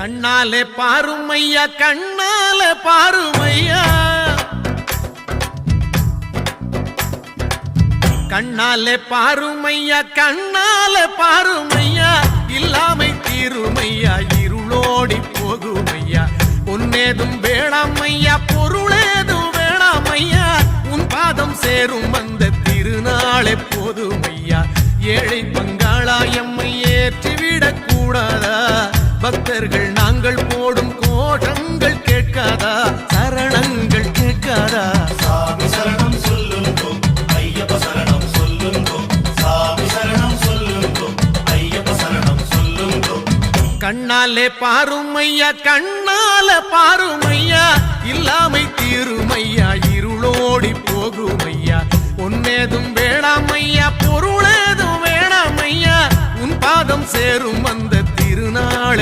கண்ணாலே பாருமையா கண்ணாலே பாருமையா கண்ணாலே பாருமையா கண்ணாலே பாருமையா இல்லாமை தீருமையா இருளோடி போகுமையா பொன்னேதும் வேணாமையா பொருளேதும் வேணாமையா உன் பாதம் சேரும் அந்த திருநாளே போதுமையா ஏழை பங்காளா எம்மை ஏற்றிவிடக் கூடாதா பக்தர்கள் நாங்கள் போடும் கோஷங்கள் கேட்காதா சரணங்கள் கேட்காதா சாமி சரணம் சொல்லுங்கோ ஐயப்ப சரணம் சொல்லுங்கோ சாமி சரணம் சொல்லுங்கோ ஐயப்ப சரணம் சொல்லுங்கோ கண்ணாலே பாருமையா கண்ணாலே பாருமையா இல்லாமை தீருமையா இருளோடி போகுமையா பொன்னேதும் வேணாமையா பொருளேதும் வேணாமையா உன் பாதம் சேரும் அந்த திருநாளே